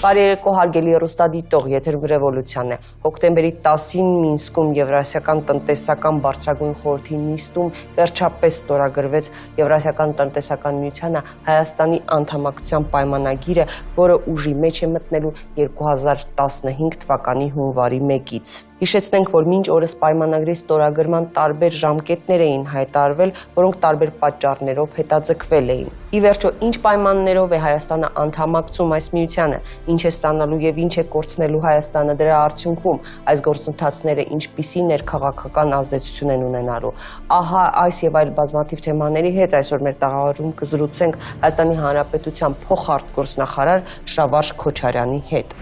Բարերեկո հարգելի հեռուստադիտող, եթերում Ռևոլյուցիան է։ Հոկտեմբերի 10-ին Մինսկում Եվրասիական տնտեսական բարձրագույն խորհրդի նիստում վերջապես ստորագրվեց Եվրասիական տնտեսական միությանը Հայաստանի անդամակցության պայմանագիրը, որը ուժի մեջ է մտնելու 2015 թվականի հունվարի 1-ից։ Հիշեցնենք, որ մինչ օրս պայմանագրի ստորագրման տարբեր ժամկետներ էին հայտարարվել, որոնք տարբեր պատճառներով հետաձգվել էին։ Ի վերջո, ինչ պայմաններով է Հայաստանը անդամակցում այս միությանը, ինչ է ստանալու եւ ինչ է կորցնելու Հայաստանը դրա արդյունքում, այս գործընթացները ինչպիսի ներքաղաքական ազդեցություն են ունենալու։ Ահա այս եւ այլ բազմաթիվ թեմաների հետ այսօր մեր տաղավարում կզրուցենք Հայաստանի Հանրապետության փոխարտգործնախարար Շավարժ Քոչարյանի հետ։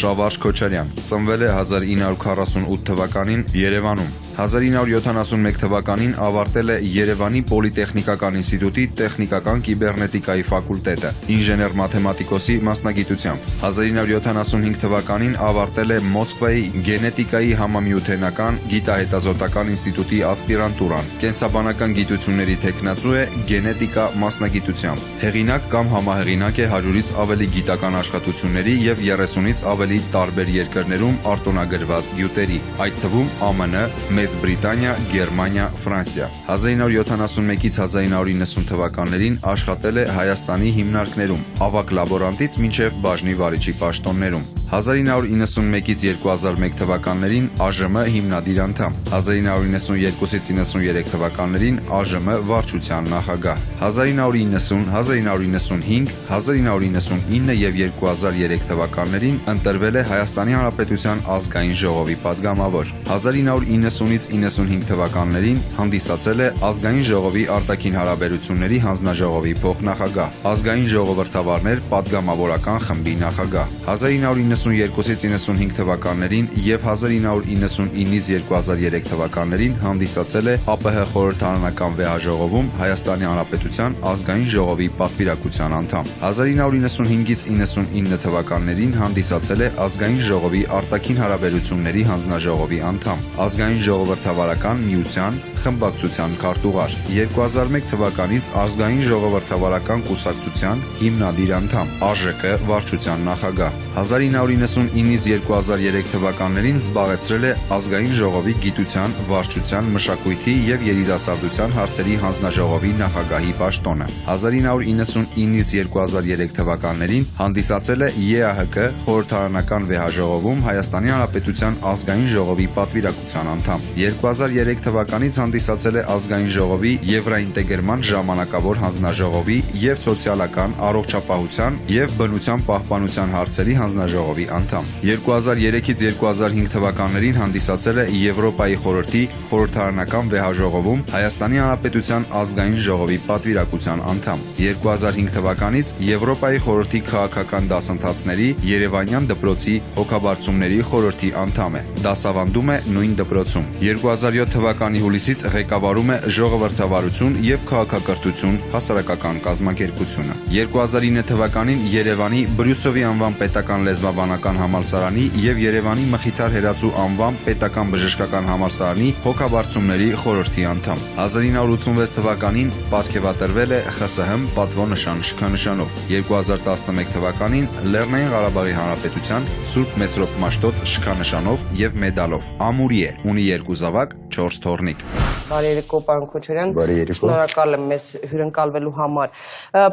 Շավարժ Քոչարյան ծնվել է 1948 թվականին Երևանում։ 1971 թվականին ավարտել է Երևանի Պոլիտեխնիկական ինստիտուտի տեխնիկական կիբեռնետիկայի ֆակուլտետը, ինժեներ-մաթեմատիկոսի մասնագիտությամբ։ 1975 թվականին ավարտել է Մոսկվայի Գենետիկայի համամիութենական գիտահետազոտական ինստիտուտի ասպիրանտուրան։ Կենսաբանական գիտությունների թեկնածու է գենետիկա մասնագիտությամբ։ Հեղինակ կամ համահեղինակ է 100-ից ավելի գիտական աշխատությունների եւ 30-ից ավելի տարբեր երկրներում արտոնագրված գյուտերի, այդ թվում ԱՄՆ, Մեծ Բրիտանիա, Գերմանիա, Ֆրանսիա։ 1971-ից 1990 թվականներին աշխատել է Հայաստանի հիմնարկներում, ավագ լաբորանտից մինչև բաժնի վարիչի պաշտոններում։ 1991-ից 2001 թվականներին ԱԺՄ հիմնադիր անդամ, 1992-ից 93 թվականներին ԱԺՄ վարչության նախագահ, 1990, 1995, 1999 եւ 2003 թվականներին ընտրվել է Հայաստանի Հանրապետության ազգային ժողովի падգամավոր, 1990-ից 95 թվականներին հանդիսացել է ազգային ժողովի արտաքին հարաբերությունների հանձնաժողովի փոխնախագահ, ազգային ժողովրդավարներ падգամավորական խմբի նախագահ, 1992-ից 95 թվականներին եւ 1999-ից 2003 թվականներին հանդիսացել է ԱՊՀ խորհրդարանական վեհաժողովում Հայաստանի Հանրապետության ազգային ժողովի պատվիրակության անդամ։ 1995-ից 99 թվականներին հանդիսացել է ազգային ժողովի արտաքին հարաբերությունների հանձնաժողովի անդամ, ազգային ժողովրդավարական միության խմբակցության քարտուղար, 2001 թվականից ազգային ժողովրդավարական կուսակցության հիմնադիր անդամ, ԱԺԿ վարչության նախագահ, 1999-ից 2003 թվականներին զբաղեցրել է ազգային ժողովի գիտության, վարչության, մշակույթի եւ երիտասարդության հարցերի հանձնաժողովի նախագահի պաշտոնը, 1999-ից 2003 թվականներին հանդիսացել է ԵԱՀԿ խորհրդարանական վեհաժողովում Հայաստանի Հանրապետության ազգային ժողովի պատվիրակության անդամ, 2003 թվականից հանդիսացել է ազգային ժողովի Եվրաինտեգրման ժամանակավոր հանձնաժողովի եւ սոցիալական, առողջապահության եւ բնության պահպանության հարցերի հանձնաժողովի անդամ, 2003-ից 2005 թվականներին հանդիսացել է Եվրոպայի խորհրդի խորհրդարանական վեհաժողովում Հայաստանի Հանրապետության ազգային ժողովի պատվիրակության անդամ, 2005 թվականից Եվրոպայի խորհրդի քաղաքական դասընթացների Երևանյան դպրոցի հոգաբարձումների խորհրդի անդամ է, դասավանդում է նույն դպրոցում, 2007 թվականի հուլիսից ղեկավարում է ժողովրդավարություն եւ քաղաքակրթություն հասարակական կազմակերպությունը, 2009 թվականին Երևանի Բրյուսովի անվան պետական լեզվաբանական համալսարանի եւ Երևանի Մխիթար Հերացու անվան պետական բժշկական համալսարանի հոգաբարձումների խորհրդի անդամ, 1986 թվականին պարգևատրվել է ԽՍՀՄ պատվոնշան շքանշանով, 2011 թվականին Լեռնային Ղարաբաղի Հանրապետության Սուրբ Մեսրոպ Մաշտոտ շքանշանով եւ մեդալով, ամուրի է, ունի 2 զավակ, 4 թոռնիկ։ Բարերեկո, պարոն Քոչարյան, շնորհակալ եմ մեզ հյուրընկալվելու համար։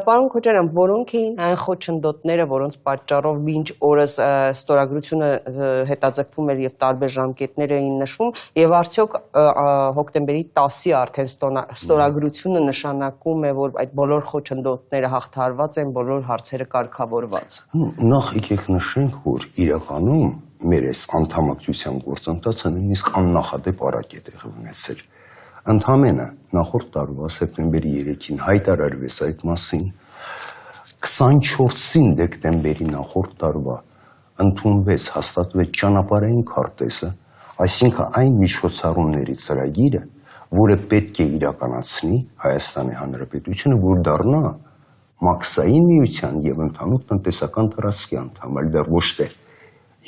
Պարոն Քոչարյան, որոնք էին այն խոչընդոտները, որոնց պատճառով մինչ օրս ստորագրությունը հետաձգվում էր եւ տարբեր ժամկետներ էին նշվում, եւ արդյոք հոկտեմբերի 10-ի արդեն ստորագրությունը նշանակում է, որ այդ բոլոր խոչընդոտները հաղթահարված են, բոլոր հարցերը կարգավորված։ Նախ եկեք նշենք, որ իրականում մեր այս անդամակցության գործընթացը նույնիսկ աննախադեպ արագ է տեղի ունեցել։ Ընդամենը նախորդ տարվա սեպտեմբերի 3-ին հայտարարվեց այդ մասին, 24-ին դեկտեմբերի նախորդ տարվա ընդունվեց, հաստատվեց ճանապարհային քարտեզը, այսինքն այն միջոցառումների ծրագիրը, որը պետք է իրականացնի Հայաստանի Հանրապետությունը, որ դառնա Մաքսային միության եւ ընդհանուր տնտեսական տարածքի անդամ, այլ դեռ ոչ թե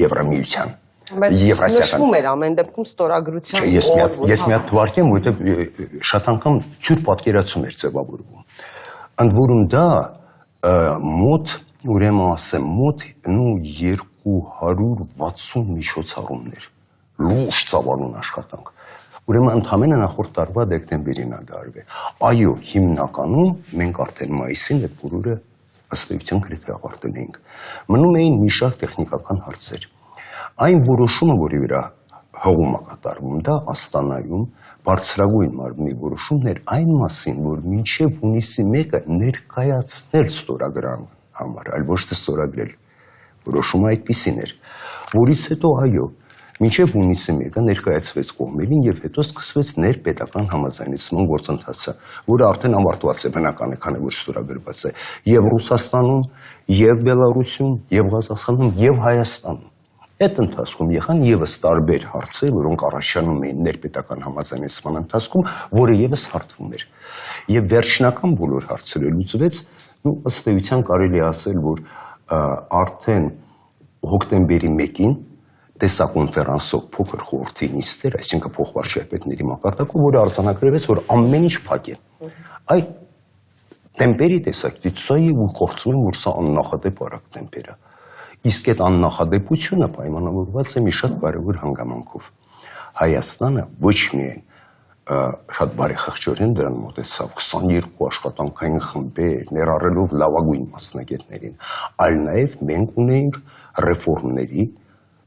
Եվրամիության։ Բայց նշվում էր ամեն դեպքում ստորագրության Ես մի հատ թվարկեմ, որովհետեւ շատ անգամ ցույց պատկերացում էր ձևավորվում։ Ընդ որում դա մոտ, ուրեմն ասեմ, մոտ 260 միջոցառումներ, լուրջ ծավալուն աշխատանք։ Ուրեմն ընդամենը նախորդ տարվա դեկտեմբերին է դա արվել։ Այո, հիմնականում մենք արդեն մայիսին այդ բոլորը ըստ էության գրեթե ավարտել էինք։ Մնում էին մի շարք տեխնիկական հարցեր։ Այն որոշումը, որի վրա հողում է կատարվում, դա Աստանայում բարձրագույն մարմնի որոշումն էր այն մասին, որ մինչև հունիսի 1-ը ներկայացնել ստորագրան համար, այլ ոչ թե ստորագրել։ Որոշումը այդպիսին էր, որից հետո այո, մինչև հունիսի 1-ը ներկայացվեց կողմերին եւ հետո սկսվեց ներպետական համաձայնեցման գործընթացը, որը արդեն ավարտված է, բնական է, քանի որ ստորագրված է եւ Ռուսաստանում, եւ Բելարուսում, եւ Ղազախստանում, եւ Հայաստանում։ Այդ ընթացքում եղան եւս տարբեր հարցեր, որոնք առաջանում էին ներպետական համաձայնեցման ընթացքում, որը եւս հարթվում էր։ Եվ վերջնական բոլոր հարցերը լուծվեց, ըստ էության կարելի է ասել, որ արդեն հոկտեմբերի 1-ին տեսակոնֆերանսով փոքր խորհրդի նիստեր, այսինքն փոխվարչապետների մակարդակով, որը արձանագրվեց, որ ամեն ինչ փակ է։ Այդ տեմպերի տեսակետից սա եւ կողծում եմ, որ սա աննախադեպ արագ տեմպեր է։ Իսկ այդ աննախադեպությունը պայմանավորված է մի շատ կարևոր հանգամանքով։ Հայաստանը ոչ միայն շատ բարեխղճորեն դրան մոտեցավ 22 աշխատանքային խմբեր, ներառելով լավագույն մասնագետներին, այլ նաև մենք ունեինք ռեֆորմների,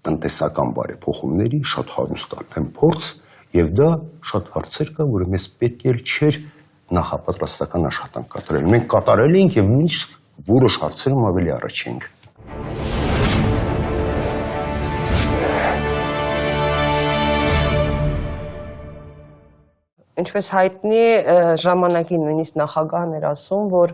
տնտեսական բարեփոխումների շատ հարուստ արդեն փորձ, եւ դա շատ հարցեր կա, որը մեզ պետք էր չէր նախապատրաստական աշխատանք կատարել։ Մենք կատարել էինք եւ միշտ որոշ հարցերում ավելի առաջ էինք։ Ինչպես հայտնի է, ժամանակի նույնիսկ նախագահն էր ասում, որ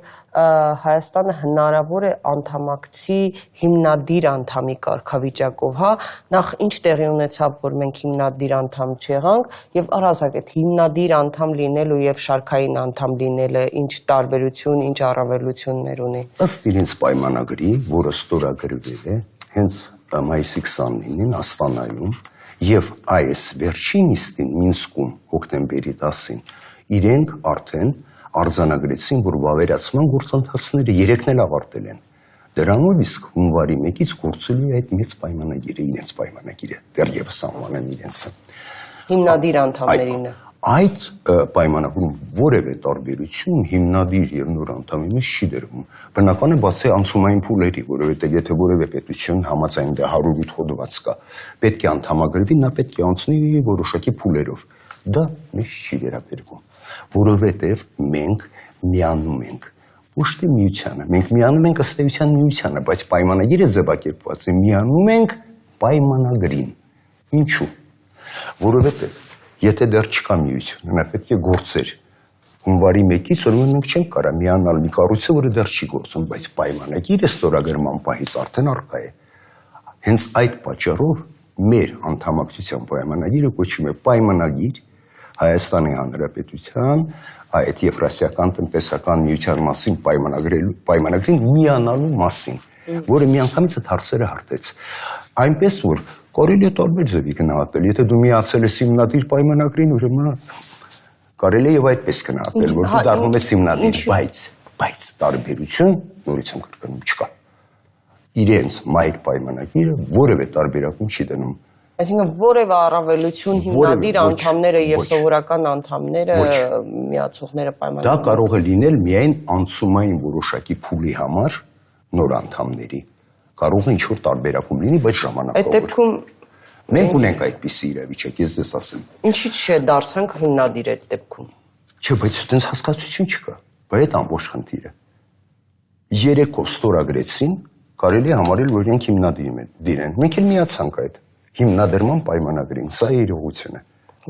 Հայաստանը հնարավոր է անդամակցի հիմնադիր անդամի կարգավիճակով, հա, նախ ինչ տեղի ունեցավ, որ մենք հիմնադիր անդամ չեղանք, եւ առհասարակ այդ հիմնադիր անդամ լինելու եւ շարքային անդամ լինելը ինչ տարբերություն, ինչ առավելություններ ունի։ Ըստ իրենց պայմանագրի, որը ստորագրվել է հենց մայիսի 29-ին Աստանայում, եւ այս վերջին նիստին Մինսկում հոկտեմբերի 10-ին իրենք արդեն արձանագրեցին, որ վավերացման գործընթացները 3-ն էլ ավարտել են։ Դրանով իսկ հունվարի 1-ից գործելու է այդ մեծ պայմանագիրը, իրենց պայմանագիրը, դեռևս անվանեն իրենցը։ Հիմնադիր անդամներինը։ Այդ պայմանագրում որևէ տարբերություն հիմնադիր եւ նոր անդամի մեջ չի դրվում։ Բնական է բացի անցումային փուլերի, որովհետեւ եթե որևէ պետություն համաձայն դա 108 հոդված կա, պետք է անդամագրվի, նա պետք է անցնի որոշակի փուլերով։ Դա մեզ չի վերաբերվում, որովհետեւ մենք միանում ենք ոչ թե միությանը, մենք միանում ենք ըստ էության միությանը, բայց պայմանագիրը ձևակերպված է միանում ենք պայմանագրին։ Ինչու՞։ Որովհետեւ եթե դեռ չկա միություն, նա պետք է գործեր։ Հունվարի 1-ից ուրեմն մենք չենք կարա միանալ մի կառույցը, որը դեռ չի գործում, բայց պայմանագիրը ստորագրման պահից արդեն առկա է։ Հենց այդ պատճառով մեր անդամակցության պայմանագիրը կոչվում է պայմանագիր Հայաստանի Հանրապետության այդ Եվրասիական տնտեսական միության մասին պայմանագրին միանալու մասին, որը միանգամից այդ հարցերը հարթեց։ Այնպես որ կարելի է տարբեր ձևի գնահատել։ Եթե դու միացել ես հիմնադիր պայմանագրին, ուրեմն կարելի է եւ այդպես գնահատել, որ դու դառնում ես հիմնադիր, բայց տարբերություն նորից եմ կրկնում չկա։ Իրենց մայր պայմանագիրը որևէ տարբերակում չի դնում։ Այսինքն որևէ առավելություն հիմնադիր անդամները եւ սովորական անդամները միացողները պայմանագրում։ Դա կարող է լինել միայն անցումային որոշակի փուլի համար նոր անդամների։ Կարող է ինչ-որ տարբերակում լինի, բայց ժամանակավոր։ Այդ դեպքում մենք ունենք այդպիսի իրավիճակ, ես ձեզ ասեմ։ Ինչի՞ չդարձանք հիմնադիր այդ դեպքում։ Չէ, բայց այդպես հասկացություն չկա։ Բայց այդ ամբողջ խնդիրը։ Երեքով ստորագրեցին, կարելի է համարել, որ իրենք հիմնադիր են։ Մենք էլ միացանք այդ հիմնադրման պայմանագրին, սա է իրողությունը։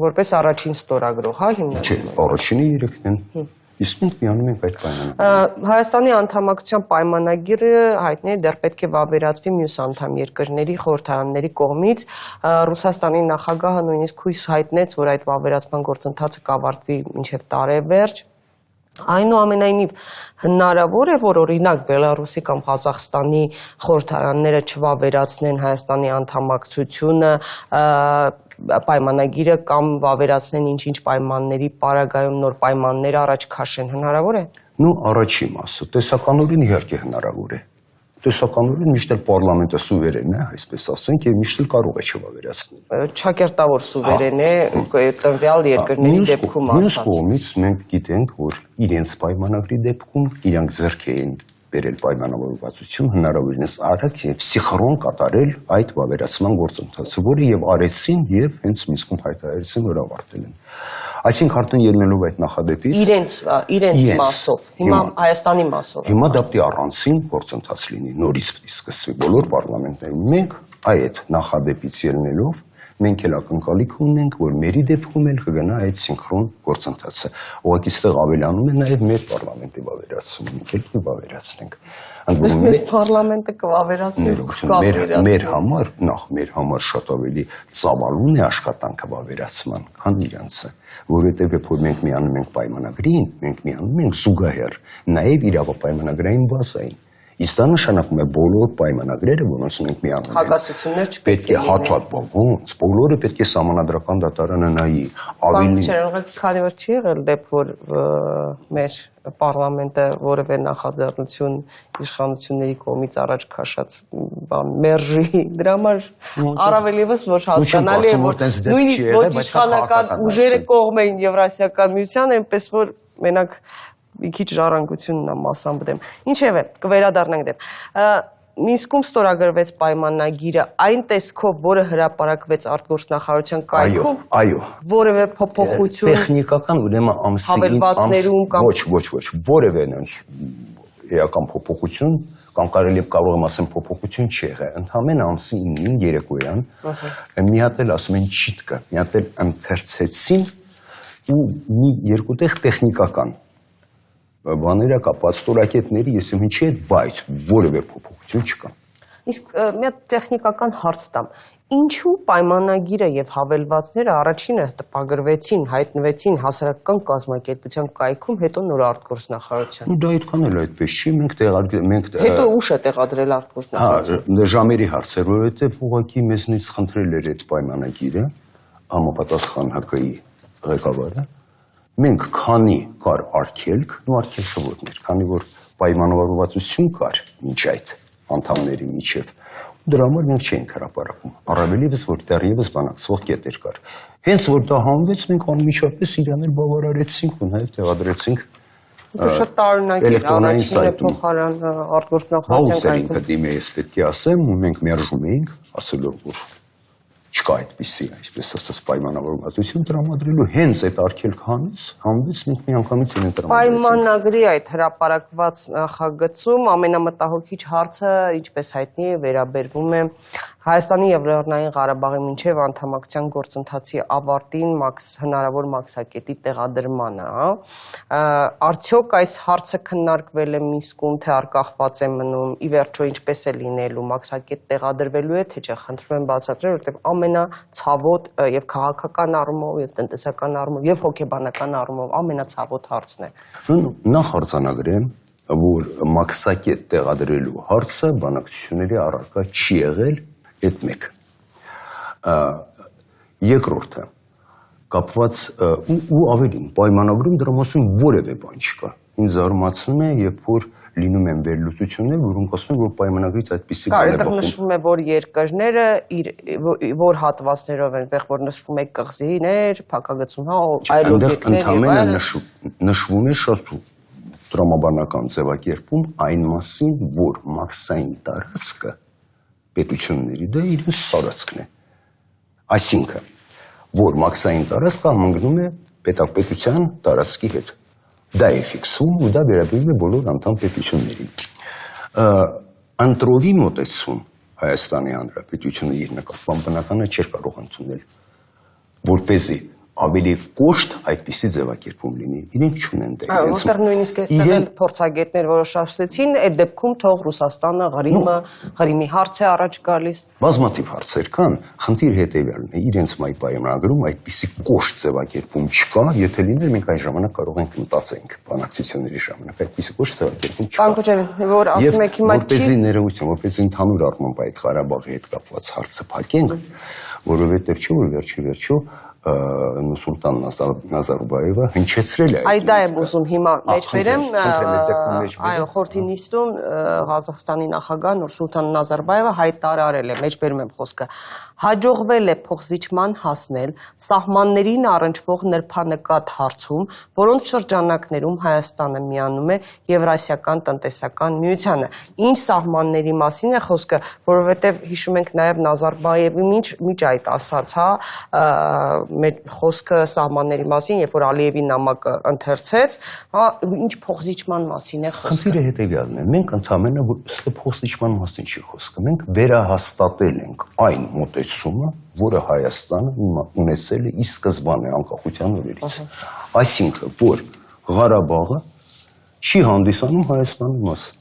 Որպես առաջին ստորագրող, հա, հիմնադիր։ Չէ, առաջինը 3-ն են։ Իսկ մենք միանում ենք այդ պայմանագրին։ Հայաստանի անդամակցության պայմանագիրը հայտնի է դեռ պետք է վավերացվի մյուս անդամ երկրների խորհրդարանների կողմից։ Ռուսաստանի նախագահը նույնիսկ հույս հայտնեց, որ այդ վավերացման գործընթացը կավարտվի մինչև տարեվերջ։ Այնուամենայնիվ հնարավոր է, որ օրինակ Բելարուսի կամ Ղազախստանի խորհրդարանները չվավերացնեն Հայաստանի անդամակցությունը, պայմանագիրը կամ վավերացնեն ինչ-ինչ պայմանների պարագայում նոր պայմաններ առաջ քաշեն, հնարավոր է։ Ну, առաջի մասը, տեսականորեն իհարկե հնարավոր է։ Տեսականորեն միշտ էլ պարլամենտը սուվերեն է, այսպես ասենք, եւ միշտ էլ կարող է չվավերացնել։ Չակերտավոր սուվերեն է տնվյալ երկրների դեպքում ասած։ Մյուս կողմից մենք գիտենք, որ իրենց պայմանագրի դեպքում իրանք ձեռք էին բերել պայմանավորվածություն հնարավորինս արագ եւ սիխրոն կատարել այդ վավերացման գործընթացը, որը եւ արեցին եւ հենց Մինսկում հայտարարեցին, որ ավարտել են։ Այսինքն արդեն ելնելով այդ նախադեպից իրենց մասով, հիմա Հայաստանի մասով։ Հիմա դա պետք է առանցին գործընթաց լինի, նորից պետք է սկսվի բոլոր պարլամենտներում։ Մենք այդ նախադեպից ելնելով մենք էլ ակնկալիք ունենք, որ մերի դեպքում էլ կգնա այդ սինխրոն գործընթացը։ Ուղղակի այստեղ ավելանում է նաև մեր պարլամենտի վավերացումը, մենք էլ կվավերացնենք։ Մեր պարլամենտը կվավերացնի։ Մեր համար շատ ավելի ծավալուն է աշխատանքը վավերացման, քան իրանցը, որովհետև երբ մենք միանում ենք պայմանագրին, մենք միանում ենք զուգահեռ նաև իրավապայմանագրային բազային։ Իսկ դա նշանակում է բոլոր պայմանագրերը, որոնց մենք միանում ենք, հակասություններ չպետք է հատված բոլորը պետք է սահմանադրական դատարանը նայի։ Քանի որ չի եղել դեպք, որ մեր պարլամենտը որևէ նախաձեռնություն իշխանությունների կողմից առաջ քաշած մերժի, դրա համար առավել ևս որ հասկանալի է, որ նույնիսկ ոչ իշխանական ուժերը կողմ էին Եվրասիական միության, այնպես որ մենակ մի քիչ ժառանգությունն է մասամբ դեմ։ Ինչևէ, կվերադառնանք դեմ։ Մինսկում ստորագրվեց պայմանագիրը այն տեսքով, որը հրապարակվեց արտգործնախարարության կայքում, այո, որևէ փոփոխություն տեխնիկական ուրեմն ամսի հավելվածներում կամ ոչ, որևէ էական փոփոխություն կամ կարող եմ ասեմ փոփոխություն չի եղել, ընդհանրապես ամսի 9-ին երեկոյան մի հատ էլ ասում են չիտկը, մի հատ էլ ընթերցեցին ու մի երկու տեղ տեխնիկական բաները կապված ստորակետների, ես իմ ինչի հետ, բայց որևէ փոփոխություն չկա։ Իսկ մի հատ տեխնիկական հարց տամ, ինչու պայմանագիրը եւ հավելվածները առաջինը տպագրվեցին, հայտնվեցին հասարակական կազմակերպության կայքում, հետո նոր արտգործնախարարության։ Ու դա այդքան էլ այդպես չի, մենք հետո ուշ է տեղադրել արտգործնախարարության։ Հա, ժամերի հարց էր, որովհետեւ ուղղակի մեզնից խնդրել էր այդ պայմանագիրը համապատասխան ՀԿ-ի ղեկավարը։ Մենք քանի կար արգելք, ու արգելքը որն էր, քանի որ պայմանավորվածություն կար մինչ այդ անդամների միջև, դրա համար մենք չէինք հրապարակում, առավելևս որ դեռևս բանակցվող կետեր կար։ Հենց որ դա հանվեց, մենք անմիջապես իրան էլ բավարարեցինք ու նաև տեղադրեցինք շատ տարօրինակ էր, առաջինը փոխարան արտգործնախարարության կայքում։ Դիմի ես պետք է ասեմ, ու մենք մերժում էինք, ասելով որ չկա այդպիսի, այսպես ասած պայմանավորվածություն տրամադրելու, հենց այդ արգելքը հանվեց, մենք միանգամից իրեն տրամադրեցինք։ Պայմանագրի այդ հրապարակված նախագծում ամենամտահոգիչ հարցը, ինչպես հայտնի է, վերաբերվում է Հայաստանի եւ Լեռնային Ղարաբաղի մինչեւ անդամակցության գործընթացի ավարտին հնարավոր մաքսակետի տեղադրմանը, արդյոք այս հարցը քննարկվել է Մինսկում, թե արկախված է մնում, ի վերջո ինչպես է լինելու, մաքսակետ տեղադրվելու է, թե չէ, խնդրում եմ բացատրել, որովհետեւ ամենացավոտ եւ քաղաքական առումով եւ տնտեսական առումով եւ հոգեբանական առումով ամենացավոտ հարցն է։ Նախ արձանագրեմ, որ մաքսակետ տեղադրելու հարցը բանակցությունների առարկա չի եղել, այդ մեկ։ Երկրորդը կապված ու ավելին պայմանագրում դրա մասին որևէ բան չկա։ Ինձ զարմացնում է, երբ որ լինում են վերլուծություններ, որոնք ասում են, որ պայմանագրից այդպիսի բան է բխում։ Նշվում է, որ երկրները որ հատվածներով են, որ նշվում է կղզիներ, փակագծում, այլ օբյեկտներ եւ այլն։ Նշվում է շատ տրամաբանական ձևակերպում այն մասին, որ մաքսային տարածքը պետությունների դա իրենց տարածքն է։ Այսինքն, որ մաքսային տարածքը համընկնում է պետության տարածքի հետ։ Դա է ֆիքսում ու դա վերաբերում է բոլոր անդամ պետություններին։ Ընտրովի մոտեցում Հայաստանի Հանրապետությունը իր նկատմամբ բնականը չէր կարող ընդունել, որպեսզի ավելի կոշտ այդպիսի ձևակերպում լինի, իրենք չունեն դե։ Որտեղ նույնիսկ այստեղ էլ փորձագետներ որոշ ասացին, այդ դեպքում թող Ռուսաստանը Ղրիմի հարց է առաջ գալիս։ Բազմաթիվ հարցեր կան, խնդիր հետևյալն է, իրենց մայ պայմանագրում այդպիսի կոշտ ձևակերպում չկա, եթե լիներ մենք այն ժամանակ կարող ենք մտածենք բանակցությունների ժամանակ, այդպիսի կոշտ ձևակերպում չկա։ Պարոն Քոչարյան, որ ասում եք հիմա որպեսզի ներողություն, որպեսզի ընդհանուր առմամբ այդ Ղարաբաղի հետ կապված հարցը փակենք, որովհետև չի որ վերջի Նուրսուլտան Նազարբայևը հնչեցրել է այդ դա եմ ուզում հիմա մեջբերեմ, այո, խորհրդի նիստում Ղազախստանի նախագահ Նուրսուլտան Նազարբայևը հայտարարել է, մեջբերում եմ խոսքը, հաջողվել է փոխզիջման հասնել սահմաններին առնչվող նրբանկատ հարցում, որոնց շրջանակներում Հայաստանը միանում է Եվրասիական տնտեսական միությանը։ Ինչ սահմանների մասին է խոսքը, որովհետև հիշում ենք նաև Նազարբայևի միջ այդ ասաց, խոսքը սահմանների մասին, երբ որ Ալիևի նամակը ընթերցեց, ինչ փոխզիջման մասին է խոսքը։ Խնդիրը հետևյալն է, մենք ընդհանրապես փոխզիջման մասին չի խոսքը, մենք վերահաստատել ենք այն մոտեցումը, որը Հայաստանը ունեցել է ի սկզբանե անկախության օրերից։ Այսինքն, որ Ղարաբաղը չի հանդիսանում Հայաստանի մաս։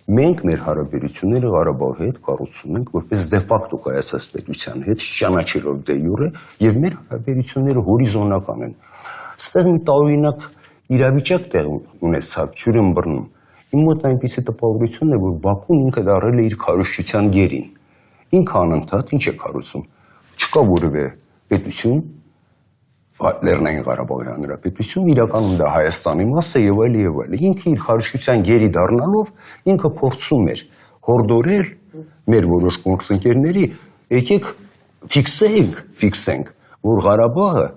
Մենք մեր հարաբերությունները Ղարաբաղի հետ կառուցում ենք որպես դե ֆակտո կայացած պետության հետ, ճանաչելով դե յուրե, եւ մեր հարաբերությունները հորիզոնական են։ Ստեղ մի տարօրինակ իրավիճակ տեղ ունեցավ Քյուրենբռնում։ Իմ մոտ այնպիսի տպավորություն է, որ Բաքուն ինքը դարել է իր քարոզչության գերին։ Ինքը անընդհատ ինչ է քարոզում։ Չկա որևէ պետություն, Լեռնային Ղարաբաղի Հանրապետություն, իրականում դա Հայաստանի մաս է եւ այլ եւ այլ։ Ինքը իր քարոզչության գերի դառնալով ինքը փորձում էր հորդորել մեր որոշ գործընկերների, եկեք ֆիքսենք, որ Ղարաբաղը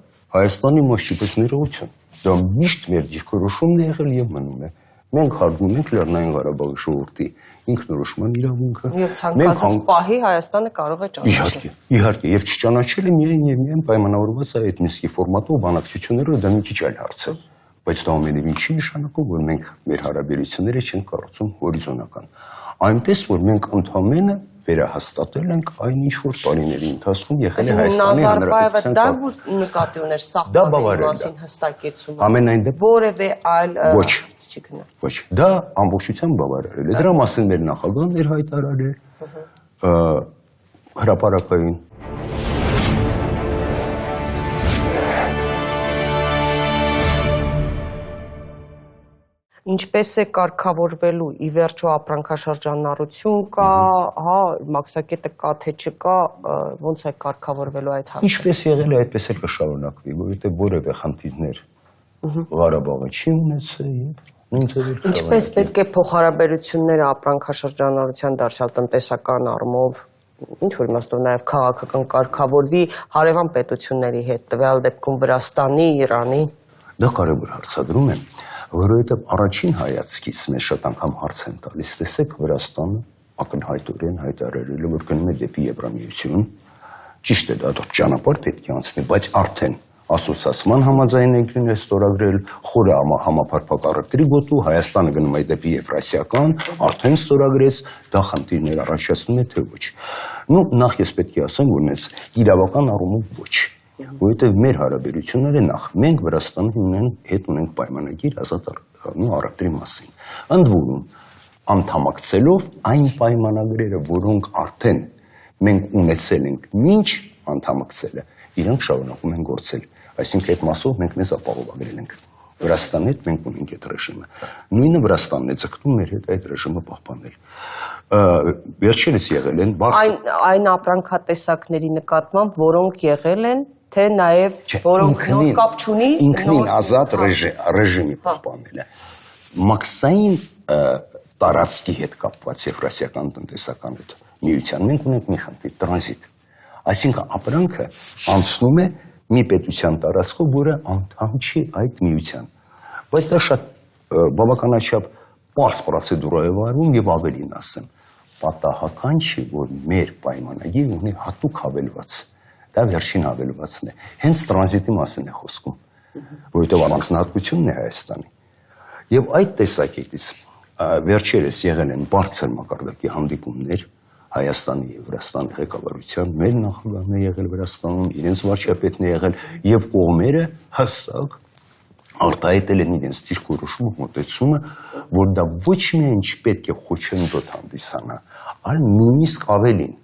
Հայաստանի մաս չի, բայց ներողություն։ Դա միշտ մեր դիրքորոշումն է եղել եւ մնում է։ Մենք հարգում ենք Լեռնային Ղարաբաղի ժողովրդի ինքնորոշման իրավունքը։ Եվ ցանկացած պահի Հայաստանը կարող է ճանաչել։ Իհարկե, եւ չճանաչելը միայն պայմանավորված է այդ Մինսկի ֆորմատով բանակցություններով, դա մի քիչ այլ հարց է։ Բայց դա ամենևին չի նշանակում, որ մենք մեր հարաբերությունները չենք կառուցում հորիզոնական։ Այնպես որ մենք ընդհանրապես վերահաստատել ենք այն ինչ որ տարիների ընթացքում եղել է Հայաստանի Հանրապետության։ Դա նկատի ուներ սահմանների մասին հստակեցումը։ Ամենայն դեպքում որևէ այլ ոչ, դա ամբողջությամբ բավարարել է։ Դրա մասին մեր նախագահն էր հայտարարել հրապարակային։ Ինչպես է կարգավորվելու ի վերջո ապրանքաշրջանառություն կա, հա, մաքսակետը կա թե չկա, ոնց է կարգավորվելու այդ հարցը։ Ինչպես եղել է, այդպես էլ կշարունակվի, որովհետև որևէ խնդիրներ Ղարաբաղը չի ունեցել եւ Ինչպես պետք է փոխհարաբերությունները ապրանքաշրջանառության դարձյալ տնտեսական առումով, ինչ որ իմաստով նաև քաղաքական կարգավորվի հարևան պետությունների հետ, տվյալ դեպքում Վրաստանի, Իրանի։ Դա կարևոր հարցադրում է, որովհետև առաջին հայացքից մեզ շատ անգամ հարց են տալիս, տեսեք Վրաստանը ակնհայտորեն հայտարարել է, որ գնում է դեպի Եվրամիություն, ճիշտ է դա ճանապարհ պետք է անցնի, բայց արդեն ասոցիացիան համաձայնագրին է ստորագրել, խորը համապարփակ առևտրի գոտու, Հայաստանը գնում է դեպի Եվրասիական, արդեն ստորագրեց, դա խնդիրներ առաջացնում է թե ոչ։ Նախ ես պետք է ասեմ, որ նենց իրավական առումով ոչ, որովհետև մեր հարաբերությունները նախ մենք Վրաստանի հետ ունենք պայմանագիր ազատ առևտրի մասին։ Ընդ որում անդամակցելով այն պայմանագրերը, որոնք արդեն մենք ունեցել ենք մինչ անդամակցելը, իրենք շարունակում են գործել։ Այսինքն այդ մասով մենք մեզ ապահովագրել ենք։ Վրաստանի հետ մենք ունենք այդ ռեժիմը։ Նույնը Վրաստանն է ձգտում մեր հետ այդ ռեժիմը պահպանել։ Վերջերս եղել են այն ապրանքատեսակների նկատմամբ, որոնք եղել են, թե նաև որոնք նոր կապ չունի, ինքնին ազատ ռեժիմի պահպանելը։ Մաքսային տարածքի հետ կապված Եվրասիական տնտեսական հետ միության մենք ունենք մի խնդիր՝ տրանզիտ։ Այսինքն ապրանքը անցնում է մի պետության տարածքով, որը անդամ չի այդ միության։ Բայց դա շատ բավականաչափ պարզ պրոցեդուրա է վարվում եւ ավելին ասեմ, պատահական չի, որ մեր պայմանագիրը ունի հատուկ հավելված։ Դա վերջին հավելվածն է։ Հենց տրանզիտի մասին է խոսքում, որովհետեւ առանձնահատկությունն է Հայաստանի։ Եվ այդ տեսակետից վերջերս եղել են բարձր մակարդակի հանդիպումներ Հայաստանի եւ Վրաստանի ղեկավարության, մեր նախագահն է եղել Վրաստանում, իրենց վարչապետն է եղել եւ կողմերը հստակ արտահայտել են իրենց դիրքորոշումը, մոտեցումը, որ դա ոչ միայն չպետք է խոչընդոտ հանդիսանա, այլ նույնիսկ ավելին,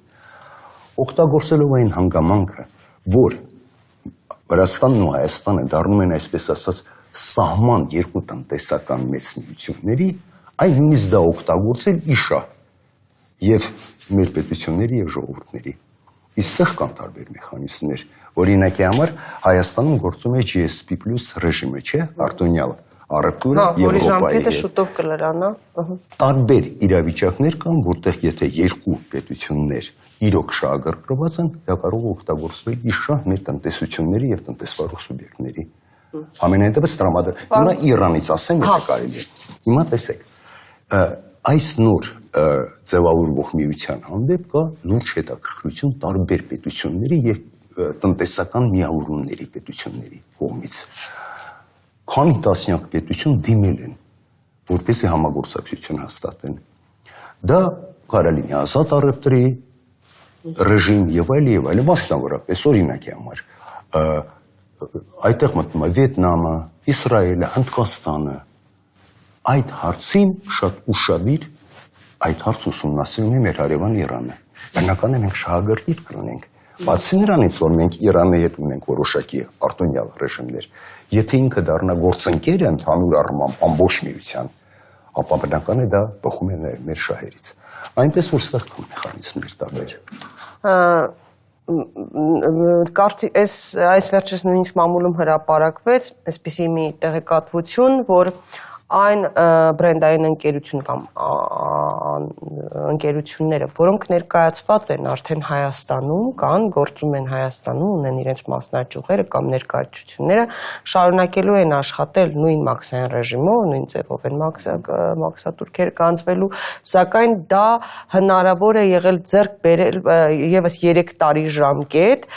օգտագործելով այն հանգամանքը, որ Վրաստանն ու Հայաստանը դառնում են այսպես ասած սահման երկու տնտեսական մեծ միությունների, այն նույնիսկ դա օգտագործել իշա եւ մեր պետությունների եւ ժողովուրդների։ Իստեղ կան տարբեր մեխանիզմներ, օրինակի համար Հայաստանում գործում է GSP+ ռեժիմը, չէ, արտոնյալ առևտուրը որի Եվրոպայի ժամկետը շուտով կլրանա։ Տարբեր իրավիճակներ կան, որտեղ եթե երկու պետություններ իրոք շահագրգռված են, դա կարող է օգտագործվել իշա մեր տնտեսությունների եւ տնտեսվարող սուբյեկտների։ Ամենայն դեպս տրամադրել։ Հիմա Իրանից ասեմ, եթե կարելի է։ Հիմա տեսեք, այս նոր ձևավորվող միության հանդեպ կա լուրջ հետաքրքրություն տարբեր պետությունների եւ տնտեսական միավորումների պետությունների կողմից։ Քանի տասնյակ պետություն դիմել են, որպեսզի համագործակցություն հաստատեն։ Դա կարելի է ազատ առևտրի ռեժիմ եւ այլ, մասնավորապես օրինակի համար այդտեղ մտնում է Վիետնամը, Իսրայելը, Հնդկաստանը։ Այդ հարցին շատ ուշադիր այդ հարց ուսումնասիրում է մեր հարևան Իրանը։ Բնական է մենք շահագրգիռ կլինենք։ Բացի նրանից, որ մենք Իրանի հետ ունենք որոշակի արտոնյալ ռեժիմներ, եթե ինքը դառնա գործընկերը ընդհանուր առմամբ ամբողջ միության, ապա բնական է դա բխում է մեր շահերից։ Այնպես որ ստեղ կան մեխանիզմներ տարբեր։ Այս վերջերս նույնիսկ մամուլում հրապարակվեց այսպիսի մի տեղեկատվություն, որ այն բրենդային ընկերություն կամ ընկերությունները, որոնք ներկայացված են արդեն Հայաստանում, կան, գործում են Հայաստանում, ունեն իրենց մասնաճյուղերը կամ ներկայացությունները, շարունակելու են աշխատել նույն մաքսային ռեժիմով, նույն ձևով են մաքսատուրքերը կանցվելու, սակայն դա հնարավոր է եղել ձեռք բերել եւս 3 տարի ժամկետ,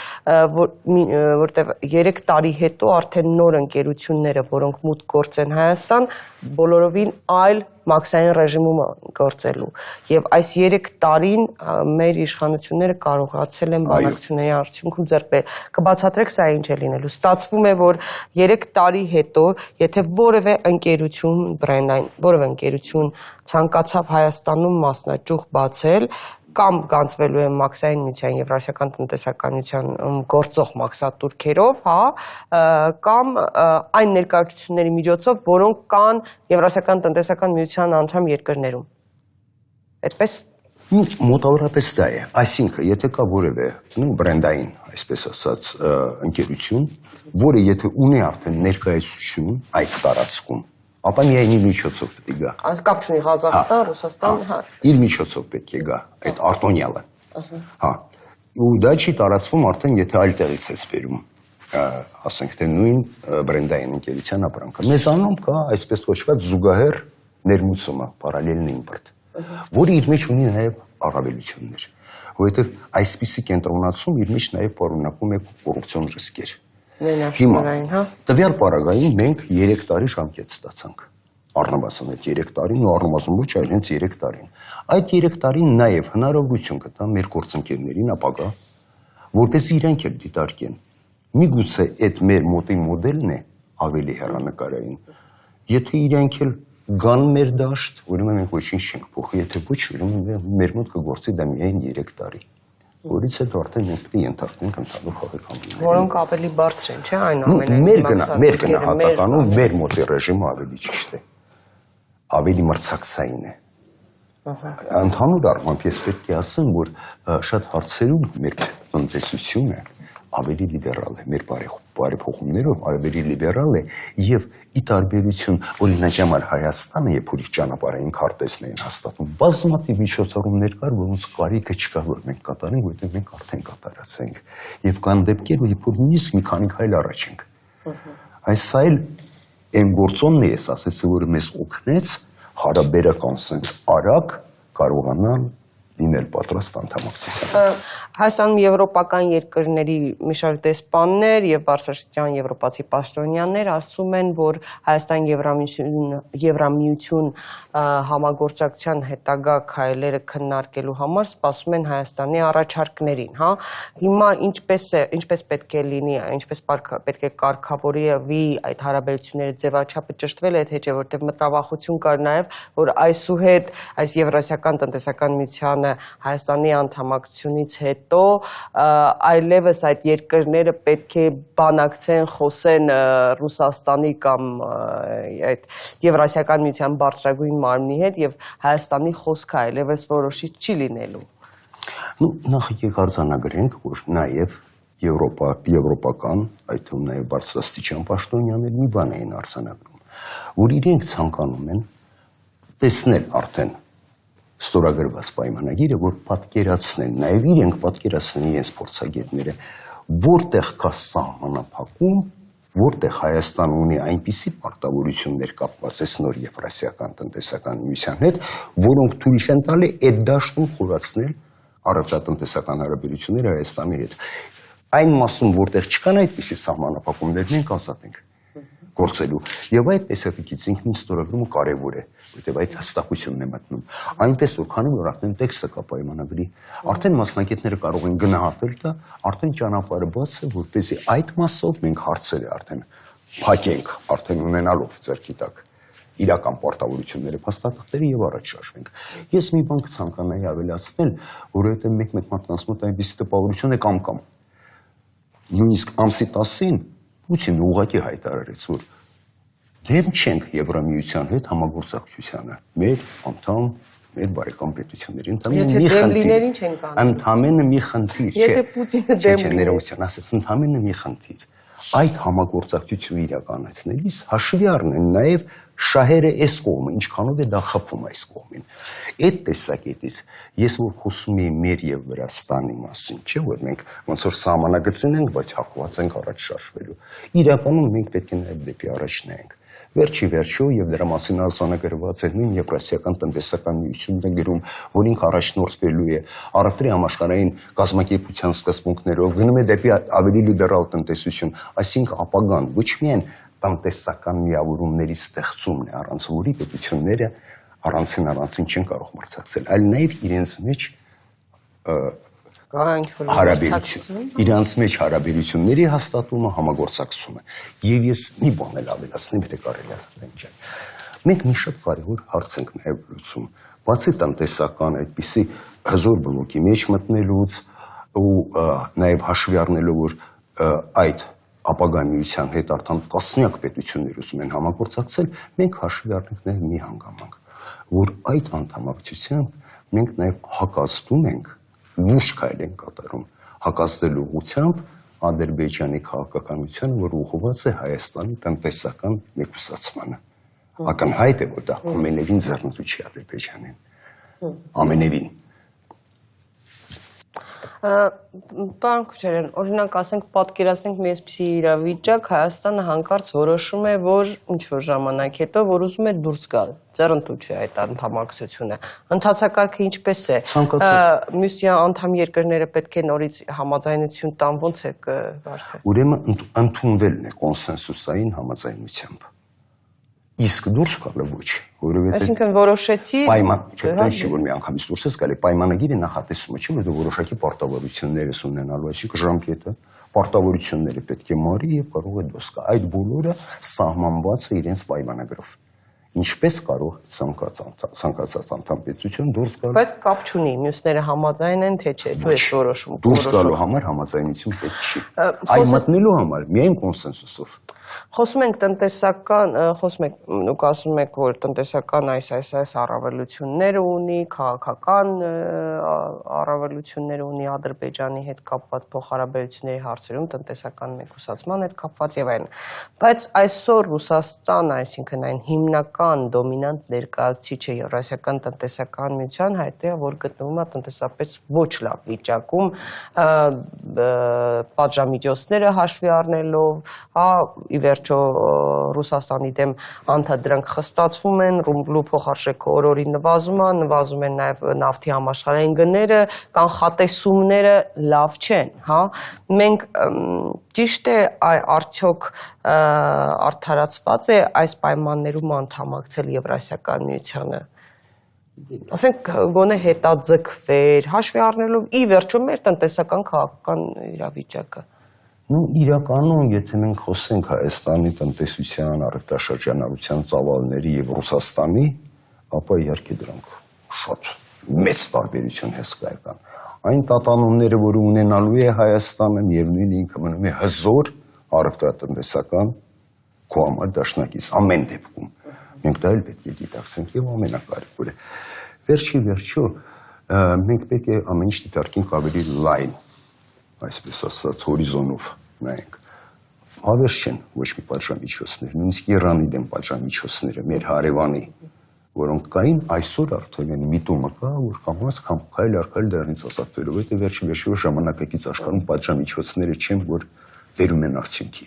որտեղ 3 տարի հետո արդեն նոր ընկերությունները, որոնք մուտք գործեն Հայաստան, բոլորովին այլ մաքսային ռեժիմում գործելու եւ այս 3 տարին մեր իշխանությունները կարողացել են բանակցությունների արդյունքում ձեռք բերել։ Կբացատրեք սա ինչ է լինելու։ Ստացվում է, որ 3 տարի հետո, եթե որևէ ընկերություն, բրենդային, որևէ ընկերություն ցանկացավ Հայաստանում մասնաճյուղ բացել, կամ կանցվելու են մաքսային միության Եվրասիական տնտեսականության գործող մաքսատուրքերով, կամ այն ներկայացությունների միջոցով, որոնք կան Եվրասիական տնտեսական միության անդամ երկրներում։ Այդպես։ Մոտավորապես դա է։ Այսինքն, եթե կա որևէ բրենդային, այսպես ասած, ընկերություն, որը եթե ունի արդեն ներկայացություն այդ տարածքում, ապա միայն իր միջոցով պետք է գա։ Կապ չունի Ղազախստան, Ռուսաստան, իր միջոցով պետք է գա, այդ արտոնյալը։ Ու դա չի տարածվում արդեն, եթե այլ տեղից ես բերում, ասենք թե նույն բրենդային ընկերության ապրանքը։ Մեզանում կա այսպես կոչված զուգահեռ ներմուծումը, պարալելն իմպորտ, որը իր մեջ ունի նաև առավելություններ, որովհետև այսպիսի կենտրոնացում իր մեջ նաև պարունակում է կոռուպցիոն ռիսկեր։ Հիմա, տվյալ պարագային մենք 3 տարի ժամկետ ստացանք։ Առնվազն այդ 3 տարին ու առնվազն ոչ այլ հենց 3 տարին։ Այդ 3 տարին նաև հնարավորություն կտա մեր գործընկերներին ապագա, որպեսզի իրենք էլ դիտարկեն։ Միգուցե այդ մեր մոտի մոդելն է ավելի հեռանկարային։ Եթե իրենք էլ գան մեր դաշտ, ուրեմն մենք ոչինչ չենք փոխի, եթե ոչ, ուրեմն մեր մոտ կգործի դա միայն 3 տարի։ Որից հետո արդեն մենք պետք է ենթարկվենք ընդհանուր խաղաղությունների։ Որոնք ավելի բարձր են, չէ՞, այնուամենայնիվ։ Մեր գնահատականում մեր մոտի ռեժիմը ավելի ճիշտ է։ Ավելի մրցակցային է։ Ընդհանուր առմամբ ես պետք է ասեմ, որ շատ հարցերում մեր տնտեսությունը ավելի լիբերալ է, մեր բարեփոխումներով ավելի լիբերալ է եւ ի տարբերություն օրինակ համար Հայաստանը, երբ որ ճանապարհային քարտեզն էին հաստատում, բազմաթիվ միջոցառումներ կար, որոնց կարիքը չկար, որ մենք կատարենք, որտեղ մենք արդեն կատարացենք։ Եվ կան դեպքեր, երբ որ նույնիսկ մի քանի քայլ առաջ ենք։ Այս այլ այն գործոնն է, ասեցի, որ մեզ օգնեց հարաբերական sense արագ կարողանալ լինել պատրաստ անդամակցության։ Հայաստանում եվրոպական երկրների մի շարք դեսպաններ եւ բարձրաստիճան եվրոպացի պաշտոնյաներ ասում են, որ Հայաստան Եվրամիություն համագործակցության հետագա քայլերը քննարկելու համար սպասում են Հայաստանի առաջարկներին, հա։ Հիմա ինչպես պետք է լինի, ինչպես պետք է կարգավորվի այդ հարաբերությունների ձևաչափը ճշտվել է, թե չէ, որտեղ մտավախություն կար նաեւ, որ այսուհետ այս Եվրասիական տնտեսական միության Հայաստանի անդամակցությունից հետո այլևս այդ երկրները պետք է բանակցեն, խոսեն Ռուսաստանի կամ այդ Եվրասիական միության բարձրագույն մարմնի հետ եւ Հայաստանի խոսքը այլևս որոշիչ չի լինելու։ Նախ եկեք արձանագրենք, որ նաեւ եվրոպական, այդ թվում նաեւ բարձրաստիճան պաշտոնյաներ մի բան էին արձանագրում, որ իրենք ցանկանում են տեսնել արդեն ստորագրված պայմանագիրը, որ պատկերացնեն, նաև իրենք պատկերացնեն իրենց փորձագետները, որտեղ կա սահմանափակում, որտեղ Հայաստանը ունի այնպիսի պարտավորություններ կապված այս նոր Եվրասիական տնտեսական միության հետ, որոնք թույլ չեն տալի այդ դաշտում խորացնել առողջատնտեսական հարաբերությունները Հայաստանի հետ։ Այն մասում, որտեղ չկան այդպիսի սահմանափակումներ, մենք ազատ ենք գործելու։ Եվ այդ տեսակետից ինքնին ստորագրումը կարևոր է, որտեղ այդ հստակությունն է մտնում։ Այնպես որ քանի որ արդեն տեքստը կա պայմանագրի, արդեն մասնակիցները կարող են գնահատել դա, արդեն ճանապարհը բաց է, որպեսզի այդ մասով մենք հարցերը արդեն փակենք, արդեն ունենալով ձեռքի տակ իրական պարտավորությունները, փաստաթղթերը եւ առաջ շարժվենք։ Ես մի բան կցանկանայի ավելացնել, որովհետեւ մեկ մարդկանց մոտ այնպիսի տպավորություն է կամ նույնիսկ ամսի 10-ին Պուտինը ուղղակի հայտարարեց, որ դեմ չենք Եվրամիության հետ համագործակցությանը, մեր անդամ, մեր բարեկամ պետությունների ընդամենը մի խնդիր, Եթե Պուտինը դեմ լինի, ասես ընդամենը մի խնդիր։ Այդ համագործակցությունը իրականացնելիս հաշվի առնեն նաև շահերը այս կողմը, ինչքանով է դա խփում այս կողմին։ Այդ տեսակետից ես որ խոսում եմ մեր եւ Վրաստանի մասին, չէ՞ որ մենք ոնց որ սահմանագծին ենք, բայց հակված ենք առաջ շարժվելու։ Իրականում մենք պետք է նաև դեպի առաջ նայենք։ Վերջի վերջո եւ դրա մասին արձանագրված է նույն Եվրասիական տնտեսական միությունն է գրում, որ ինքը առաջնորդվելու է առևտրի համաշխարհային կազմակերպության սկզբունքներով, գնում է դեպի ավելի լիբերալ տնտեսություն, այսինքն ապագան ոչ միայն տնտեսական միավորումների ստեղծումն է, առանց որի պետությունները առանցին չեն կարող մրցակցել, այլ նաև իրենց մեջ իրանց մեջ հարաբերությունների հաստատումը, համագործակցումը։ Եվ ես մի բան էլ ավելացնեմ, եթե կարելի է։ Մենք մի շատ կարևոր հարց ենք նաև լուծում, բացի տնտեսական այդպիսի հզոր բլոկի մեջ մտնելուց ու նաև հաշվի առնելով, որ այդ ապագա միության հետ արդեն տասնյակ պետություններ ուզում են համագործակցել, մենք հաշվի առնենք նաև մի հանգամանք, որ այդ անդամակցությամբ մենք նաև հակազդում ենք լուրջ քայլ են կատարում հակազդելու ուղղությամբ Ադրբեջանի քաղաքականությանը, որ ուղղված է Հայաստանի տնտեսական մեկուսացմանը։ Ակնհայտ է, որ դա ամենևին ձեռնտու չի Ադրբեջանին։ Ամենևին։ Պարոն Քոչարյան, օրինակ ասենք պատկերացնենք մի այսպիսի իրավիճակ, Հայաստանը հանկարծ որոշում է, որ ինչ-որ ժամանակ հետո, որ ուզում է դուրս գալ, ձեռնտու չի այդ անդամակցությունը։ Ընթացակարգը ինչպես է։ Մյուս անդամ երկրները պետք է նորից համաձայնություն տան, ոնց է կարգը։ Ուրեմն ընդունվելն է կոնսենսուսային համաձայնությամբ։ Իսկ դուրս գալը ոչ, որովհետև այսինքն որոշեցի չի որ մի անգամից դուրս ես գալի, պայմանագիրը նախատեսումը չի, որ որոշակի պարտավորություններ ես ունենալու, այսինքն ժամկետը, պարտավորությունները պետք է մարի եւ կարող է դուրս գալ։ Այդ բոլորը սահմանված է իրենց պայմանագրով։ Ինչպես կարող ցանկացած անդամ պետություն դուրս գալ։ Բայց կապ չունի, մյուսները համաձայն են, թե չէ, դու ես որոշում։ Դուրս գալու համար համաձայնություն պետք չի։ Այն մտնելու համար միայն կոնսենսուսով։ Խոսում ենք տնտեսական, դուք ասում եք, որ տնտեսական այս առավելությունները ունի, քաղաքական առավելությունները ունի Ադրբեջանի հետ կապված փոխհարաբերությունների հարցերում, տնտեսական մեկուսացման հետ կապված եւ այլն։ Բայց այսօր Ռուսաստանը, այսինքն այն հիմնական դոմինանտ ներկայացուցիչը Եվրասիական տնտեսական միության հայտնել է, որ գտնվում է տնտեսապես ոչ լավ վիճակում, պատժամիջոցները հաշվի առնելով, ի վերջո Ռուսաստանի դեմ անդադրանք խստացվում են, ռուբլու փոխարժեքը օրորի նվազում են նաև նավթի համաշխարհային գները, կանխատեսումները լավ չեն, հա։ Մենք ճիշտ է արդյոք արդարացված է այս պայմաններում անդամակցել Եվրասիական միությանը։ Ասենք գոնե հետաձգվեր, հաշվի առնելով ի վերջո մեր տնտեսական քաղաքական իրավիճակը։ Իրականում, եթե մենք խոսենք Հայաստանի տնտեսության, առևտրաշրջանառության ծավալների եւ Ռուսաստանի, ապա իհարկե դրանք շատ մեծ տարբերություն հսկայական։ Այն տատանումները, որ ունենալու է Հայաստանը, միևնույն ինքը մնում է հզոր առևտրատնտեսական քո համար դաշնակից ամեն դեպքում։ Մենք դա էլ պետք է գիտակցենք եւ ամենակարևորը։ Վերջի վերջո մենք պետք է ամեն ինչ դիտարկենք ավելի լայն, այսպես ասած, հորիզոնով նայենք։ Հավես չեն ոչ մի պատժամիջոցներ, նույնիսկ Իրանի դեմ պատժամիջոցները մեր հարևանի, որոնք կային, այսօր արդեն են միտումը կա, որ կամաց քայլ առ քայլ դրանից ազատվելու, որտեղ վերջի վերջո ժամանակակից աշխարհում պատժամիջոցները չեն, որ վերում են արդյունքի։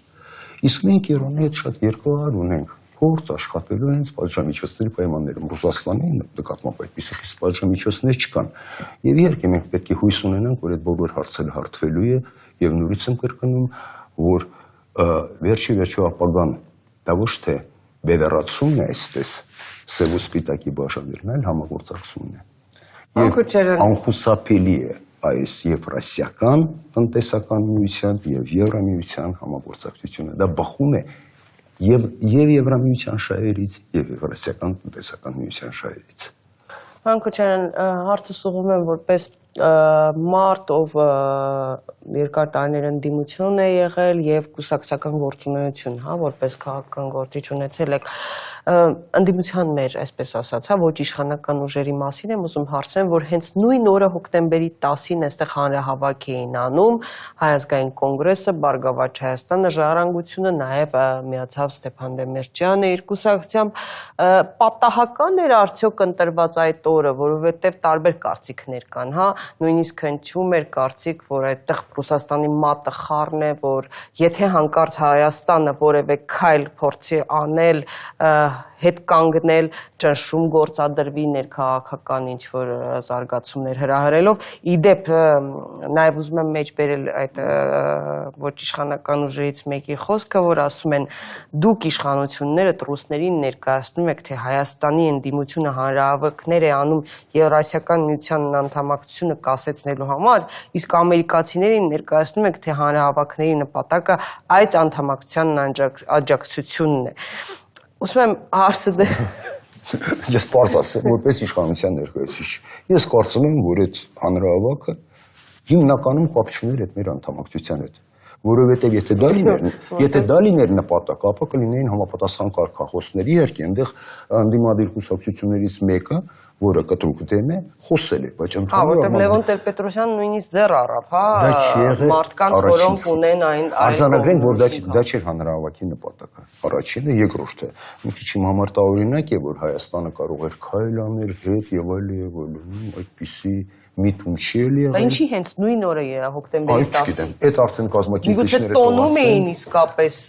Իսկ մենք Իրանի հետ շատ երկար ունենք փորձ աշխատելու հենց պատժամիջոցների պայմաններում։ Ռուսաստանի նկատմամբ այդպիսի պատժամիջոցներ չկան։ Եվ իհարկե մենք պետք է հույս ունենանք, որ այդ բոլոր հարցերը հարթվելու է եւ նորից եմ կրկնում, որ վերջի վերջո ապագան դա ոչ թե բևեռացումն է, այսպես սև ու սպիտակի բաժանելն, այլ համագործակցությունն է։ Եվ անխուսափելի է այս եվրասիական տնտեսական միության եւ Եվրամիության համագործակցությունը։ Դա բխում է եւ Եվրամիության շահերից եւ Եվրասիական տնտեսական միության շահերից։ Քոչարյան, հարցը ուղղում եմ որպես մարդ, ով երկար տարիներ ընդդիմություն է եղել եւ կուսակցական գործունեություն, հա, որպես քաղաքական գործիչ ունեցել եք, ընդդիմության մեր, այսպես ասած, հա, ոչ իշխանական ուժերի մասին եմ ուզում հարցնել, որ հենց նույն օրը հոկտեմբերի 10-ին այստեղ հանրահավաք էին անում Հայ ազգային կոնգրեսը, Բարգավաճ Հայաստանը, Ժառանգությունը, նաեւ միացավ Ստեփան Դեմիրճյանը իր կուսակցությամբ, պատահական էր արդյոք ընտրված այդ օրը, որովհետեւ տարբեր կարծիքներ կան, հա, նույնիսկ հնչում էր կարծիք, որ այդտեղ Ռուսաստանի մատը խառն է, որ եթե հանկարծ Հայաստանը որևէ քայլ փորձի անել, հետ կանգնել, ճնշում գործադրվի ներքաղաքական ինչ-որ զարգացումներ հրահրելով։ Իդեպ, նաև ուզում եմ մեջ բերել այդ ոչ իշխանական ուժերից մեկի խոսքը, որ ասում են դուք իշխանությունները ռուսներին ներկայացնում եք, թե Հայաստանի ընդդիմությունը հանրահավաքներ է անում Եվրասիական միության անդամակցությունը կասեցնելու համար, իսկ ամերիկացիներին ներկայացնում եք, թե հանրահավաքների նպատակը այդ անդամակցության աջակցությունն է։ Ուզում եմ հարցը Ես պարզ ասեմ, որպես իշխանության ներկայացուցիչ, ես կարծում եմ, որ այդ հանրահավաքը հիմնականում կապ չուներ այդ մեր անդամակցության հետ, որովհետև եթե դա լիներ նպատակ, ապա կլինեին համապատասխան կարգախոսներ, իհարկե, այնտեղ ընդդիմադիր կուսակցություններից մեկը, որը կտրուկ դեմ է, խոսել է, բայց ընդհանուր առմամբ Լևոն Տեր-Պետրոսյանը նույնիսկ ձեռ առավ, հա, մարդկանց, որոնք ունեն այն արձանագրենք, որ դա չէր հանրահավաքի նպատակը։ Առաջինը, երկրորդը, մի քիչ իմ համար տարօրինակ է, որ Հայաստանը կարող էր քայլ անել հետ եւ այլն, այդպիսի միտում չի եղել։ Ինչի հենց նույն օրը հոկտեմբերի 10-ին։ Այդ արդեն կազմակերպիչները տոնում էին իսկապես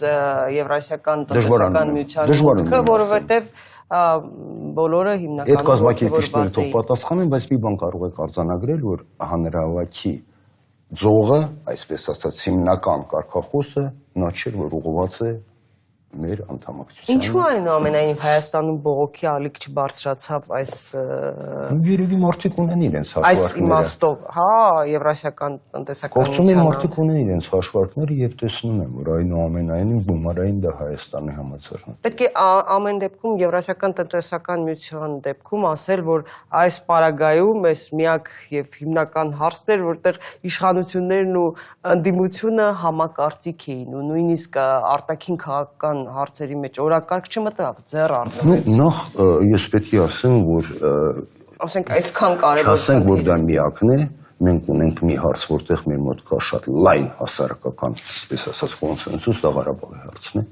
Եվրասիական տնտեսական միության մուտքը, որովհետեւ բոլորը հիմնականում այդ կազմակերպիչները թող պատասխանեն, բայց մի բան կարող եք արձանագրել, որ հանրահավաքի ձողը, այսպես ասած, հիմնական կարգախոսը նա չէր, որ ուղղված է մեր անդամակցությանը։ Ինչու այնուամենայնիվ Հայաստանում բողոքի ալիք չբարձրացավ այս երևի մարդիկ ունեն իրենց հաշվարկները։ Այս իմաստով, հա, Եվրասիական տնտեսական Գործում են մարդիկ ունեն իրենց հաշվարկները եւ տեսնում են, որ այնուամենայնիվ գումարային դա Հայաստանի համացարն է։ Պետք է ամեն դեպքում Եվրասիական տնտեսական միության դեպքում ասել, որ այս պարագայում այս միակ եւ հիմնական հարցն էր, որտեղ իշխանություններն ու ընդդիմությունը համակարծիք էին ու նույնիսկ արտաքին քաղաքական հարցերի մեջ օրակարգ չմտավ, ձեռ առնվեց։ Նախ ես պետք է ասեմ, որ ասենք այսքան կարևոր ասենք, որ դա միակն է, մենք ունենք մի հարց, որտեղ մեր մոտ կա շատ լայն հասարակական, այսպես ասած, կոնսենսուս, դա Ղարաբաղի հարցն է։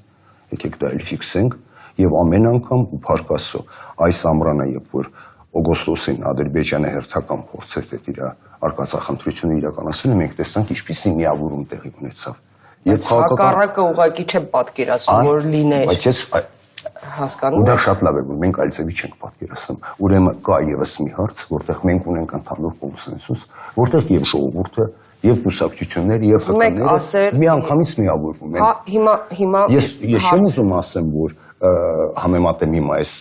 Եկեք դա էլ ֆիքսենք եւ ամեն անգամ փառք Աստծո, այս ամռանը, երբ որ օգոստոսին Ադրբեջանը հերթական փորձեց այդ իր արկածախնդրությունը իրականացնել, մենք տեսանք ինչպիսի միավորում տեղի ունեցավ։ Եվ հակառակը ուղղակի չեմ պատկերացնում, որ լիներ։ Բայց ես Հասկանում Դա շատ լավ է, որ մենք այլևս չենք պատկերացնում։ Ուրեմն կա եւս մի հարց, որտեղ մենք ունենք ընդհանուր կոնսենսուս, որտեղ եւ ժողովուրդը, եւ կուսակցությունները, եւ ՀԿ-ները միանգամից միավորվում են։ Հիմա Ես չեմ ուզում ասեմ, որ համեմատեմ հիմա այս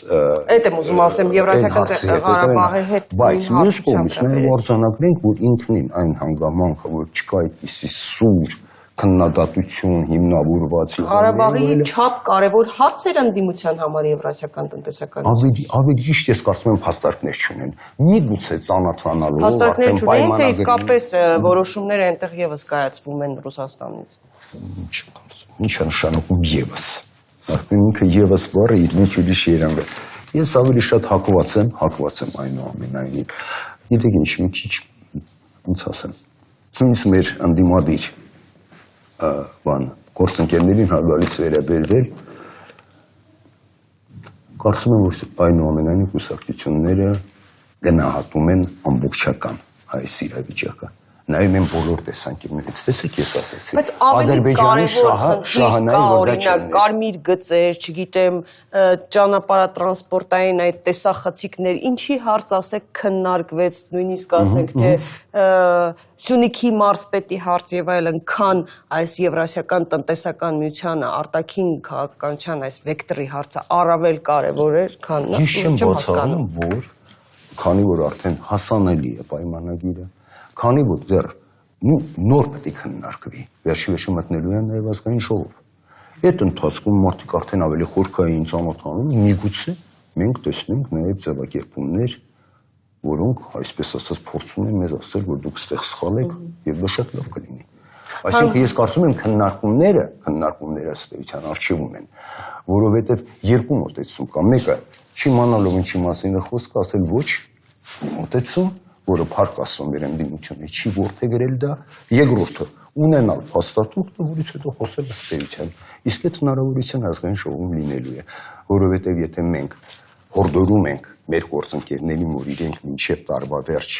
Այդ եմ ուզում ասեմ Եվրասիական Ղարաբաղի հետ։ Բայց մյուս կողմից մենք արձանագրենք, որ ինքնին այն հանգամանքը, որ չկա այդպիսի սուր քննադատություն հիմնավորված Ղարաբաղի չափ կարևոր հարցեր ընդդիմության համար Եվրասիական տնտեսական ավելի ճիշտ ես կարծում եմ փաստարկներ չունեն։ Միգուցե ծանոթանալու փաստարկներ չունեն, թե իսկապես որոշումները այնտեղ եւս կայացվում են Ռուսաստանից։ Ինչ է նշանակում եւս։ Արդեն ինքը եւս բառը իր մեջ ուրիշ երանգ է։ Ես ավելի շատ հակված եմ այնուամենայնիվ։ Գիտեք ինչ, մի քիչ ոնց ասեմ։ Ինձ մեր ընդդիմադիր գործընկերներին հարգալից վերաբերվել կարծում եմ, որ այնուամենայնիվ կուսակցությունները գնահատում են ամբողջական այս իրավիճակը։ Նաև մենք բոլոր տեսանկյուններից տեսեք ես ասեցի։ Բայց ավելի կարևոր օրինակ կարմիր գծեր, չգիտեմ, ճանապարհատրանսպորտային այդ տեսախցիկներ, ինչի հարց ասեք քննարկվեց, նույնիսկ ասենք թե Սյունիքի մարզպետի հարց եւ այլն, քան այս Եվրասիական տնտեսական միությանը արտաքին քաղաքականության այս վեկտորի հարցը առավել կարևոր էր, քան չեմ հասկանում, որ քանի որ արդեն հասանելի է պայմանագիրը, քանի որ դեռ նոր պետք է քննարկվի, վերջի մտնելու են նաև ազգային ժողով։ Այդ ընթացքում մարդիկ արդեն ավելի խորքային ծանոթանում, միգուցե մենք տեսնենք նաև ձևակերպումներ, որոնք այսպես ասած փորձում են մեզ ասել, որ դուք ստեղ սխալ եք, եւ դա շատ լավ կլինի։ Այսինքն ես կարծում եմ քննարկումները ըստ արժևում են, որովհետեւ երկու մոտեցում կա։ Մեկը չիմանալով ինչի մասին է խոսքը, ասել ոչ, մոտեցում, որը փառք ասում մեր ընդդիմությունը չի որդեգրել դա, երկրորդը ունենալ փաստաթուղթը, որից հետո խոսել ըստ էության։ Իսկ այդ հնարավորությունը ազգային ժողովում լինելու է, որովհետև եթե մենք հորդորում ենք մեր գործընկերներին, որ իրենք մինչև տարվա վերջ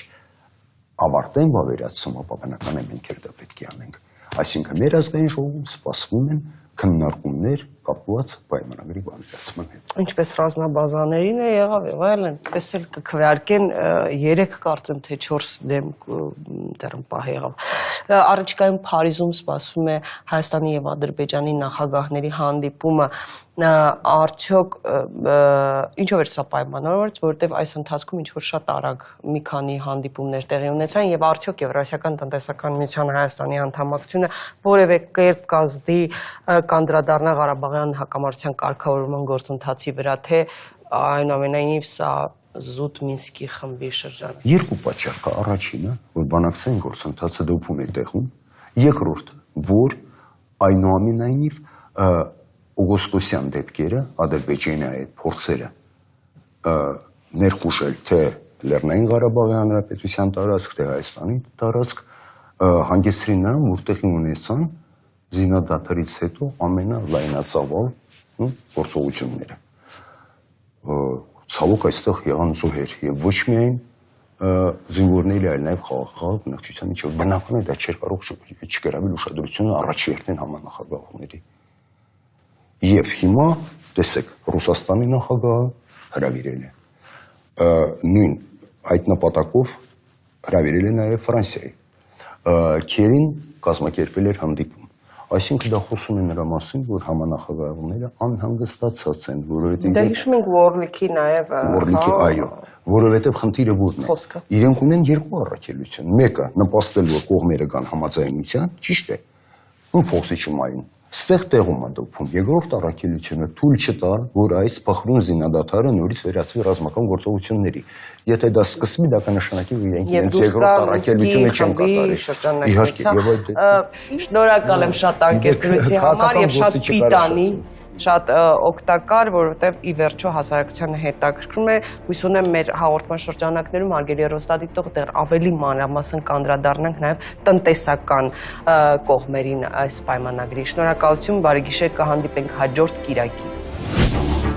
ավարտեն վավերացումը, ապա բնական է մենք էլ դա պետք է անենք։ Այսինքն մեր ազգային ժողովում սպասվում են քննարկումներ կապված պայմանագրի վավերացման հետ։ Ինչպես ռազմաբազաներին է եղավ եւ այլն, պես էլ կքվեարկեն 3 կարծեմ թե 4 դեմ դեռ պահ եղավ։ Առաջիկայում Փարիզում սպասվում է Հայաստանի եւ Ադրբեջանի նախագահների հանդիպումը, արդյոք ինչով էր սա պայմանավորված, որովհետեւ այս ընթացքում ինչ որ շատ արագ մի քանի հանդիպումներ տեղի ունեցան եւ արդյոք Եվրասիական տնտեսական միության Հայաստանի անդամակցությունը որևէ կերպ կազդի կանդրադառնա Ղարաբաղյան հակամարտության կարգավորման գործընթացի վրա, թե այնուամենայնիվ սա զուտ Մինսկի խմբի շրջան։ Երկու պատճառ կա, առաջինը, որ բանակցային գործընթացը դեպքում է տեղում, երկրորդը, որ այնուամենայնիվ օգոստոսյան դեպքերը Ադրբեջանի այդ փորձերը ներխուժել թե Լեռնային Ղարաբաղի Հանրապետության տարածք, թե Հայաստանի տարածք հանգեցրին նրան, որ տեղի ունեցան զինադատարից հետո ամենալայնածավալ գործողությունները։ Ցավոք այստեղ եղան զոհեր եւ ոչ միայն զինվորների, այլ նաեւ խաղաղ բնակչության միջև բնական է դա չէր կարող չգրավել ուշադրությունը առաջերտին համանախագահողների։ Եվ հիմա տեսեք Ռուսաստանի նախագահը հրավիրել է նույն այդ նպատակով հրավիրել է նաեւ Ֆրանսիայի Քերին կազմակերպել էր հանդիպում։ Այսինքն դա խոսում է նրա մասին, որ համանախագահները անհանգստացած են, որովհետև Դա հիշում ենք Որլիքի նաև Որլիքի, այո, որովհետև խնդիրը որն է։ Իրենք ունեն երկու առաքելություն։ Մեկը նպաստել, որ կողմերը կան համաձայնության, ճիշտ է։ Ու փոխի չմային։ Ստեղ տեղում է դեպքում երկրորդ առաքելությունը թույլ չտալ, որ այս փախրուն զինադատարը նորից վերածվի ռազմական գործողությունների։ Եթե դա սկսվի, դա կնշանակի, որ իրենք իրենց երկրորդ առաքելությունը չեն կատարել։ Իհարկե, շնորհակալ եմ շատ անկերպրույցի համար եւ շատ պիտանի, շատ օգտակար, որովհետեւ ի վերջո հասարակությանը հետաքրքրում է, հույս ունեմ մեր հաղորդման շրջանակներում հարգելի հեռուստադիտող դեռ ավելի մանրամասն կանդրադառնանք նաեւ տնտեսական կողմերին այս պայմանագրի։ Շնորհակալություն, բարի գիշեր, կհանդիպենք հաջորդ կիրակի։